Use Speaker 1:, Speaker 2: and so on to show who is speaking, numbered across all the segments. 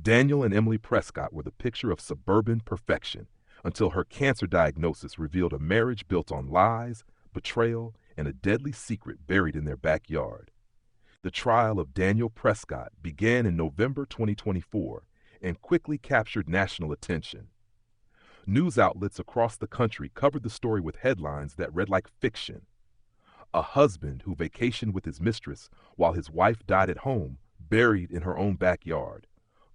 Speaker 1: Daniel and Emily Prescott were the picture of suburban perfection until her cancer diagnosis revealed a marriage built on lies, betrayal, and a deadly secret buried in their backyard. The trial of Daniel Prescott began in November 2024 and quickly captured national attention. News outlets across the country covered the story with headlines that read like fiction. A husband who vacationed with his mistress while his wife died at home, buried in her own backyard.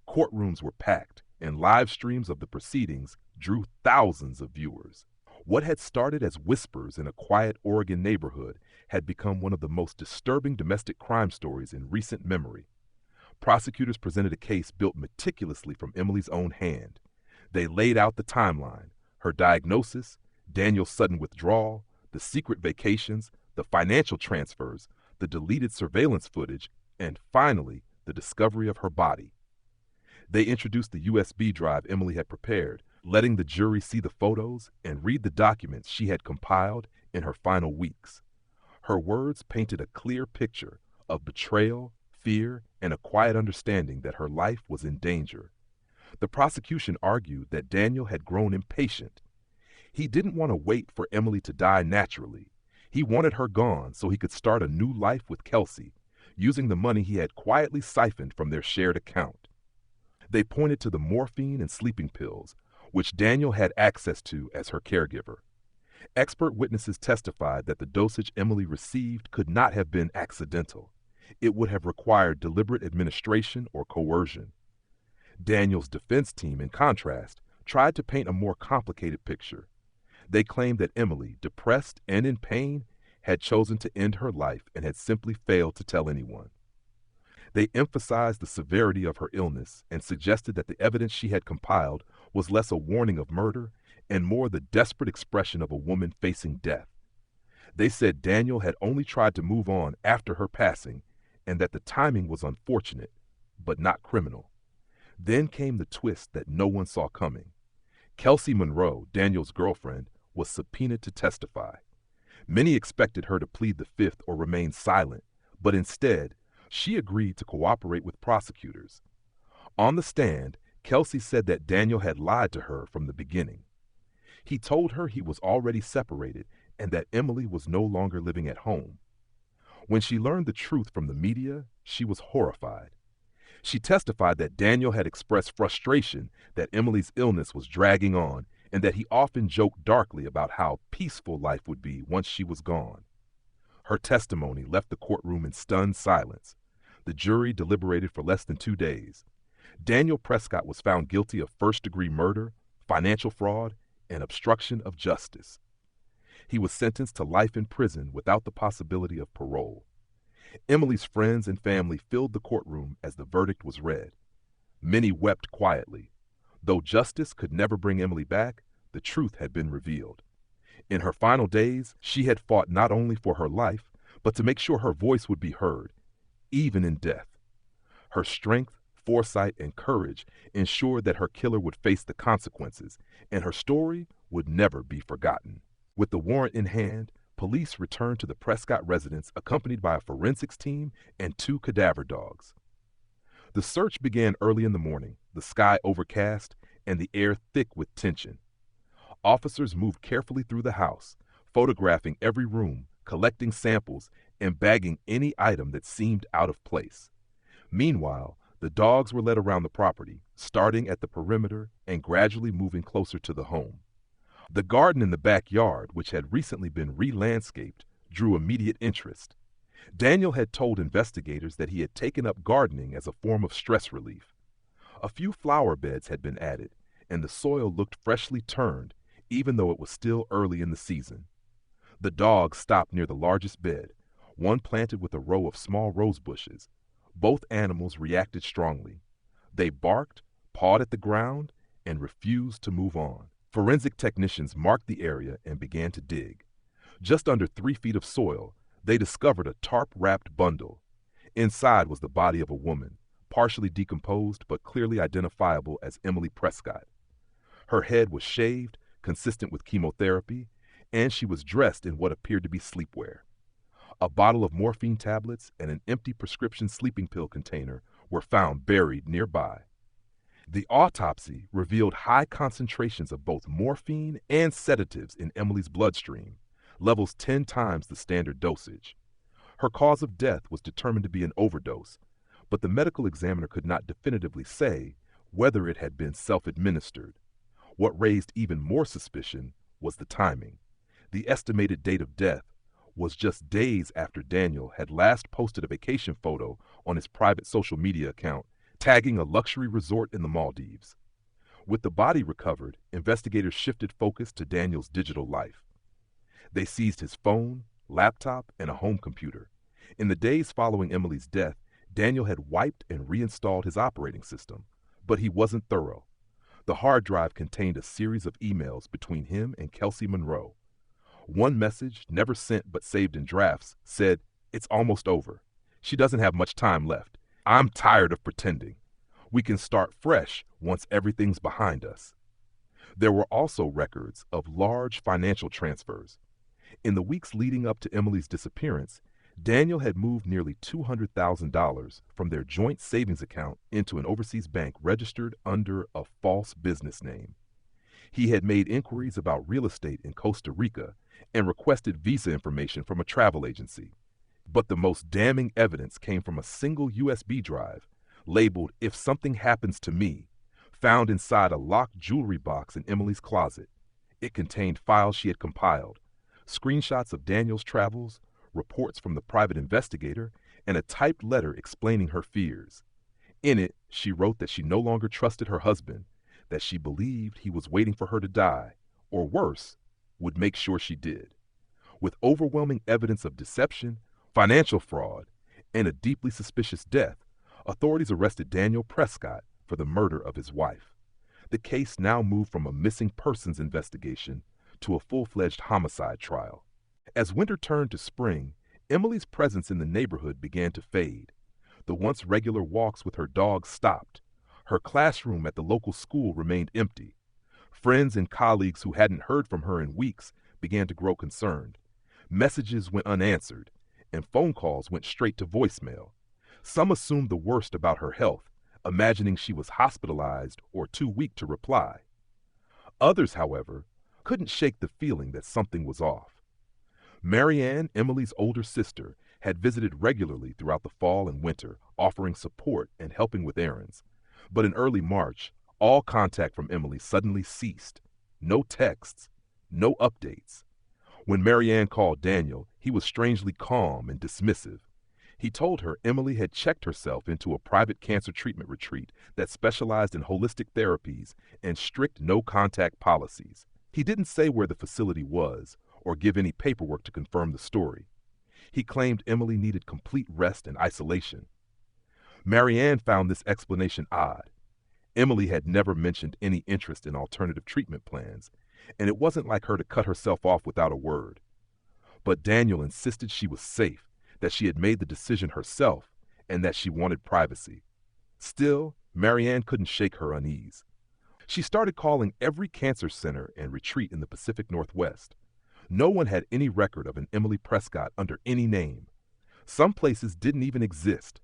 Speaker 1: Courtrooms were packed, and live streams of the proceedings drew thousands of viewers. What had started as whispers in a quiet Oregon neighborhood had become one of the most disturbing domestic crime stories in recent memory. Prosecutors presented a case built meticulously from Emily's own hand. They laid out the timeline, her diagnosis, Daniel's sudden withdrawal, the secret vacations, the financial transfers, the deleted surveillance footage, and finally, the discovery of her body. They introduced the USB drive Emily had prepared, letting the jury see the photos and read the documents she had compiled in her final weeks. Her words painted a clear picture of betrayal, fear, and a quiet understanding that her life was in danger. The prosecution argued that Daniel had grown impatient. He didn't want to wait for Emily to die naturally. He wanted her gone so he could start a new life with Kelsey, using the money he had quietly siphoned from their shared account. They pointed to the morphine and sleeping pills, which Daniel had access to as her caregiver. Expert witnesses testified that the dosage Emily received could not have been accidental. It would have required deliberate administration or coercion. Daniel's defense team, in contrast, tried to paint a more complicated picture. They claimed that Emily, depressed and in pain, had chosen to end her life and had simply failed to tell anyone. They emphasized the severity of her illness and suggested that the evidence she had compiled was less a warning of murder and more the desperate expression of a woman facing death. They said Daniel had only tried to move on after her passing and that the timing was unfortunate, but not criminal. Then came the twist that no one saw coming. Kelsey Monroe, Daniel's girlfriend, was subpoenaed to testify. Many expected her to plead the fifth or remain silent, but instead, she agreed to cooperate with prosecutors. On the stand, Kelsey said that Daniel had lied to her from the beginning. He told her he was already separated and that Emily was no longer living at home. When she learned the truth from the media, she was horrified. She testified that Daniel had expressed frustration that Emily's illness was dragging on and that he often joked darkly about how peaceful life would be once she was gone. Her testimony left the courtroom in stunned silence. The jury deliberated for less than 2 days. Daniel Prescott was found guilty of first-degree murder, financial fraud, and obstruction of justice. He was sentenced to life in prison without the possibility of parole. Emily's friends and family filled the courtroom as the verdict was read. Many wept quietly. Though justice could never bring Emily back, the truth had been revealed. In her final days, she had fought not only for her life, but to make sure her voice would be heard, even in death. Her strength, foresight, and courage ensured that her killer would face the consequences, and her story would never be forgotten. With the warrant in hand, police returned to the Prescott residence accompanied by a forensics team and 2 cadaver dogs. The search began early in the morning, the sky overcast and the air thick with tension. Officers moved carefully through the house, photographing every room, collecting samples, and bagging any item that seemed out of place. Meanwhile, the dogs were led around the property, starting at the perimeter and gradually moving closer to the home. The garden in the backyard, which had recently been re-landscaped, drew immediate interest. Daniel had told investigators that he had taken up gardening as a form of stress relief. A few flower beds had been added, and the soil looked freshly turned, even though it was still early in the season. The dogs stopped near the largest bed, one planted with a row of small rose bushes. Both animals reacted strongly. They barked, pawed at the ground, and refused to move on. Forensic technicians marked the area and began to dig. Just under 3 feet of soil, they discovered a tarp-wrapped bundle. Inside was the body of a woman, partially decomposed but clearly identifiable as Emily Prescott. Her head was shaved, consistent with chemotherapy, and she was dressed in what appeared to be sleepwear. A bottle of morphine tablets and an empty prescription sleeping pill container were found buried nearby. The autopsy revealed high concentrations of both morphine and sedatives in Emily's bloodstream, levels 10 times the standard dosage. Her cause of death was determined to be an overdose, but the medical examiner could not definitively say whether it had been self-administered. What raised even more suspicion was the timing. The estimated date of death was just days after Daniel had last posted a vacation photo on his private social media account, tagging a luxury resort in the Maldives. With the body recovered, investigators shifted focus to Daniel's digital life. They seized his phone, laptop, and a home computer. In the days following Emily's death, Daniel had wiped and reinstalled his operating system, but he wasn't thorough. The hard drive contained a series of emails between him and Kelsey Monroe. One message, never sent but saved in drafts, said, "It's almost over. She doesn't have much time left. I'm tired of pretending. We can start fresh once everything's behind us." There were also records of large financial transfers. In the weeks leading up to Emily's disappearance, Daniel had moved nearly $200,000 from their joint savings account into an overseas bank registered under a false business name. He had made inquiries about real estate in Costa Rica and requested visa information from a travel agency. But the most damning evidence came from a single USB drive labeled "If Something Happens to Me," found inside a locked jewelry box in Emily's closet. It contained files she had compiled, screenshots of Daniel's travels, reports from the private investigator, and a typed letter explaining her fears. In it, she wrote that she no longer trusted her husband, that she believed he was waiting for her to die, or worse, would make sure she did. With overwhelming evidence of deception, financial fraud, and a deeply suspicious death, authorities arrested Daniel Prescott for the murder of his wife. The case now moved from a missing persons investigation to a full-fledged homicide trial. As winter turned to spring, Emily's presence in the neighborhood began to fade. The once regular walks with her dog stopped. Her classroom at the local school remained empty. Friends and colleagues who hadn't heard from her in weeks began to grow concerned. Messages went unanswered, and phone calls went straight to voicemail. Some assumed the worst about her health, imagining she was hospitalized or too weak to reply. Others, however, couldn't shake the feeling that something was off. Marianne, Emily's older sister, had visited regularly throughout the fall and winter, offering support and helping with errands. But in early March, all contact from Emily suddenly ceased. No texts, no updates. When Marianne called Daniel, he was strangely calm and dismissive. He told her Emily had checked herself into a private cancer treatment retreat that specialized in holistic therapies and strict no-contact policies. He didn't say where the facility was or give any paperwork to confirm the story. He claimed Emily needed complete rest and isolation. Marianne found this explanation odd. Emily had never mentioned any interest in alternative treatment plans, and it wasn't like her to cut herself off without a word. But Daniel insisted she was safe, that she had made the decision herself, and that she wanted privacy. Still, Marianne couldn't shake her unease. She started calling every cancer center and retreat in the Pacific Northwest. No one had any record of an Emily Prescott under any name. Some places didn't even exist.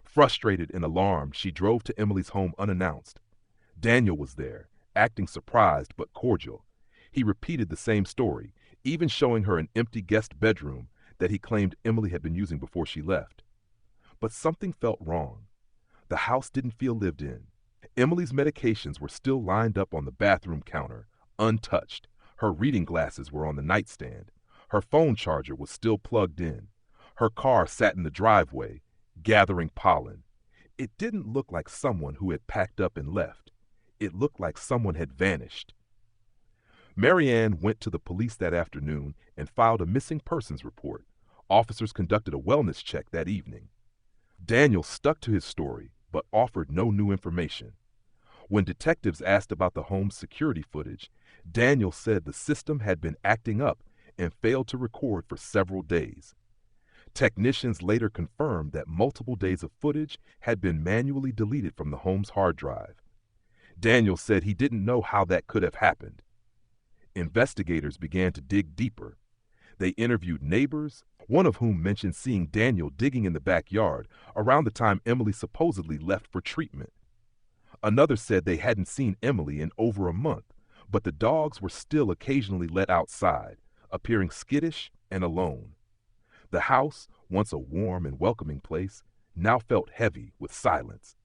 Speaker 1: Frustrated and alarmed, she drove to Emily's home unannounced. Daniel was there, acting surprised but cordial. He repeated the same story, even showing her an empty guest bedroom that he claimed Emily had been using before she left. But something felt wrong. The house didn't feel lived in. Emily's medications were still lined up on the bathroom counter, untouched. Her reading glasses were on the nightstand. Her phone charger was still plugged in. Her car sat in the driveway, gathering pollen. It didn't look like someone who had packed up and left. It looked like someone had vanished. Marianne went to the police that afternoon and filed a missing persons report. Officers conducted a wellness check that evening. Daniel stuck to his story, but offered no new information. When detectives asked about the home's security footage, Daniel said the system had been acting up and failed to record for several days. Technicians later confirmed that multiple days of footage had been manually deleted from the home's hard drive. Daniel said he didn't know how that could have happened. Investigators began to dig deeper. They interviewed neighbors, one of whom mentioned seeing Daniel digging in the backyard around the time Emily supposedly left for treatment. Another said they hadn't seen Emily in over a month, but the dogs were still occasionally let outside, appearing skittish and alone. The house, once a warm and welcoming place, now felt heavy with silence.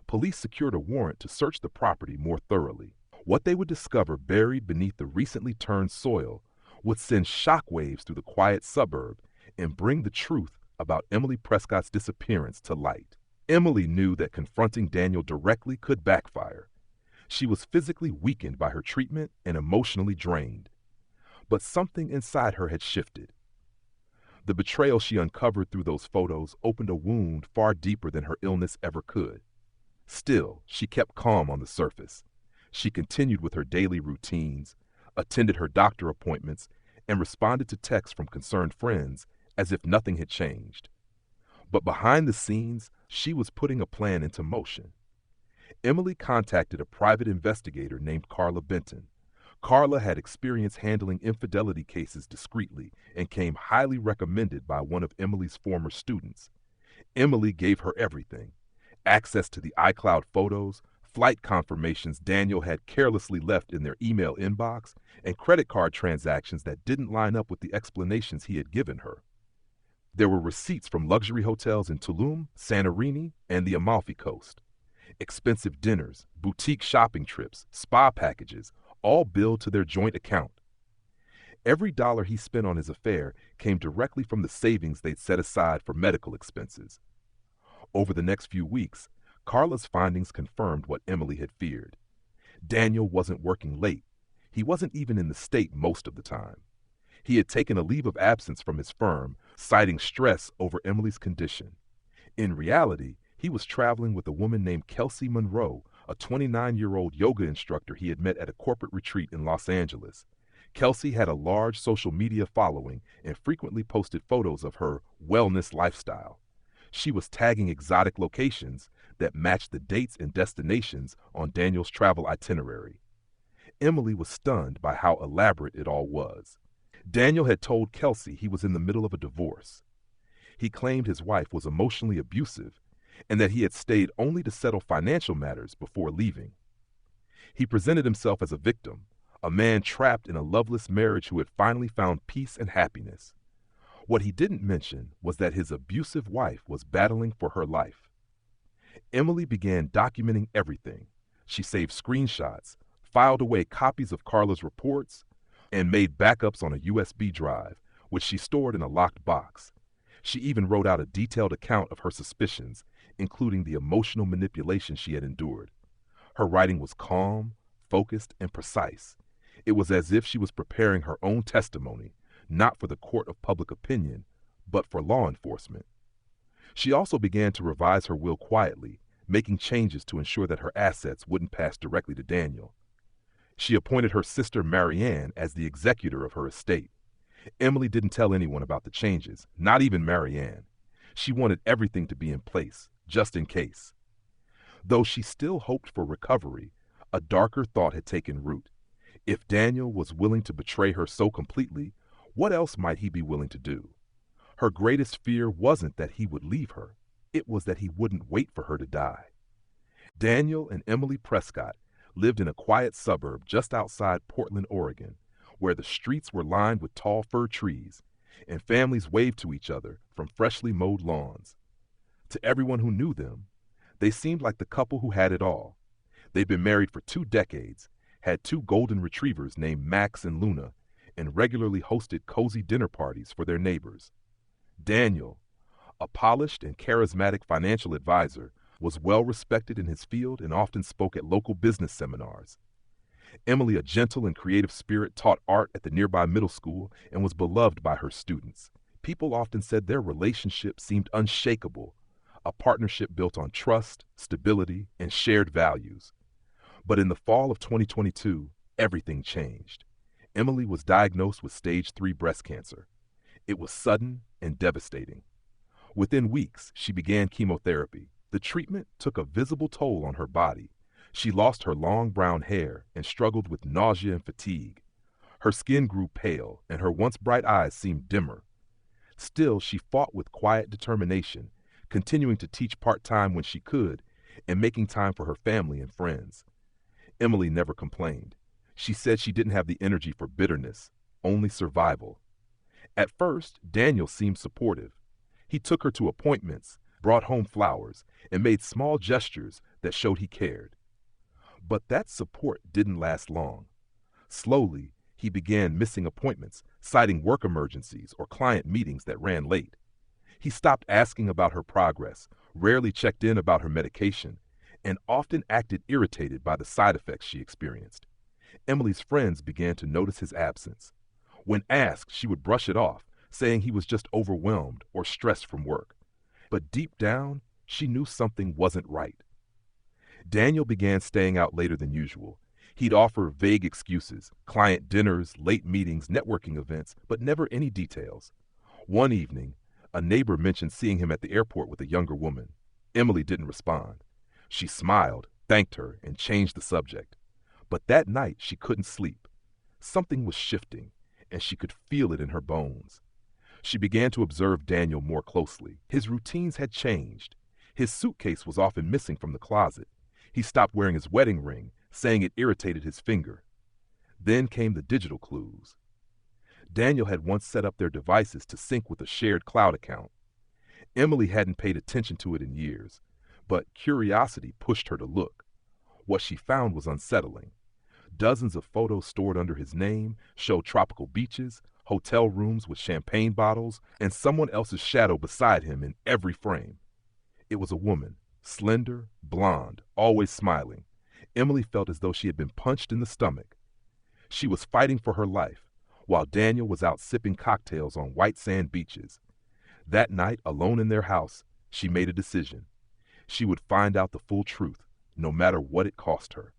Speaker 1: Police secured a warrant to search the property more thoroughly. What they would discover buried beneath the recently turned soil would send shockwaves through the quiet suburb and bring the truth about Emily Prescott's disappearance to light. Emily knew that confronting Daniel directly could backfire. She was physically weakened by her treatment and emotionally drained. But something inside her had shifted. The betrayal she uncovered through those photos opened a wound far deeper than her illness ever could. Still, she kept calm on the surface. She continued with her daily routines, attended her doctor appointments, and responded to texts from concerned friends as if nothing had changed. But behind the scenes, she was putting a plan into motion. Emily contacted a private investigator named Carla Benton. Carla had experience handling infidelity cases discreetly and came highly recommended by one of Emily's former students. Emily gave her everything: access to the iCloud photos, flight confirmations Daniel had carelessly left in their email inbox, and credit card transactions that didn't line up with the explanations he had given her. There were receipts from luxury hotels in Tulum, Santorini, and the Amalfi Coast. Expensive dinners, boutique shopping trips, spa packages, all billed to their joint account. Every dollar he spent on his affair came directly from the savings they'd set aside for medical expenses. Over the next few weeks, Carla's findings confirmed what Emily had feared. Daniel wasn't working late. He wasn't even in the state most of the time. He had taken a leave of absence from his firm, citing stress over Emily's condition. In reality, he was traveling with a woman named Kelsey Monroe, a 29-year-old yoga instructor he had met at a corporate retreat in Los Angeles. Kelsey had a large social media following and frequently posted photos of her wellness lifestyle. She was tagging exotic locations that matched the dates and destinations on Daniel's travel itinerary. Emily was stunned by how elaborate it all was. Daniel had told Kelsey he was in the middle of a divorce. He claimed his wife was emotionally abusive and that he had stayed only to settle financial matters before leaving. He presented himself as a victim, a man trapped in a loveless marriage who had finally found peace and happiness. What he didn't mention was that his abusive wife was battling for her life. Emily began documenting everything. She saved screenshots, filed away copies of Carla's reports, and made backups on a USB drive, which she stored in a locked box. She even wrote out a detailed account of her suspicions, including the emotional manipulation she had endured. Her writing was calm, focused, and precise. It was as if she was preparing her own testimony, not for the court of public opinion, but for law enforcement. She also began to revise her will quietly, making changes to ensure that her assets wouldn't pass directly to Daniel. She appointed her sister Marianne as the executor of her estate. Emily didn't tell anyone about the changes, not even Marianne. She wanted everything to be in place, just in case. Though she still hoped for recovery, a darker thought had taken root. If Daniel was willing to betray her so completely, what else might he be willing to do? Her greatest fear wasn't that he would leave her. It was that he wouldn't wait for her to die. Daniel and Emily Prescott lived in a quiet suburb just outside Portland, Oregon, where the streets were lined with tall fir trees, and families waved to each other from freshly mowed lawns. To everyone who knew them, they seemed like the couple who had it all. They'd been married for 2 decades, had 2 golden retrievers named Max and Luna, and regularly hosted cozy dinner parties for their neighbors. Daniel, a polished and charismatic financial advisor, was well respected in his field and often spoke at local business seminars. Emily, a gentle and creative spirit, taught art at the nearby middle school and was beloved by her students. People often said their relationship seemed unshakable, a partnership built on trust, stability, and shared values. But in the fall of 2022, everything changed. Emily was diagnosed with stage 3 breast cancer. It was sudden and devastating. Within weeks, she began chemotherapy. The treatment took a visible toll on her body. She lost her long brown hair and struggled with nausea and fatigue. Her skin grew pale, and her once bright eyes seemed dimmer. Still, she fought with quiet determination, continuing to teach part-time when she could and making time for her family and friends. Emily never complained. She said she didn't have the energy for bitterness, only survival. At first, Daniel seemed supportive. He took her to appointments, brought home flowers, and made small gestures that showed he cared. But that support didn't last long. Slowly, he began missing appointments, citing work emergencies or client meetings that ran late. He stopped asking about her progress, rarely checked in about her medication, and often acted irritated by the side effects she experienced. Emily's friends began to notice his absence. When asked, she would brush it off, saying he was just overwhelmed or stressed from work. But deep down, she knew something wasn't right. Daniel began staying out later than usual. He'd offer vague excuses, client dinners, late meetings, networking events, but never any details. One evening, a neighbor mentioned seeing him at the airport with a younger woman. Emily didn't respond. She smiled, thanked her, and changed the subject. But that night, she couldn't sleep. Something was shifting, and she could feel it in her bones. She began to observe Daniel more closely. His routines had changed. His suitcase was often missing from the closet. He stopped wearing his wedding ring, saying it irritated his finger. Then came the digital clues. Daniel had once set up their devices to sync with a shared cloud account. Emily hadn't paid attention to it in years, but curiosity pushed her to look. What she found was unsettling. Dozens of photos stored under his name showed tropical beaches, hotel rooms with champagne bottles, and someone else's shadow beside him in every frame. It was a woman, slender, blonde, always smiling. Emily felt as though she had been punched in the stomach. She was fighting for her life, while Daniel was out sipping cocktails on white sand beaches. That night, alone in their house, she made a decision. She would find out the full truth, no matter what it cost her.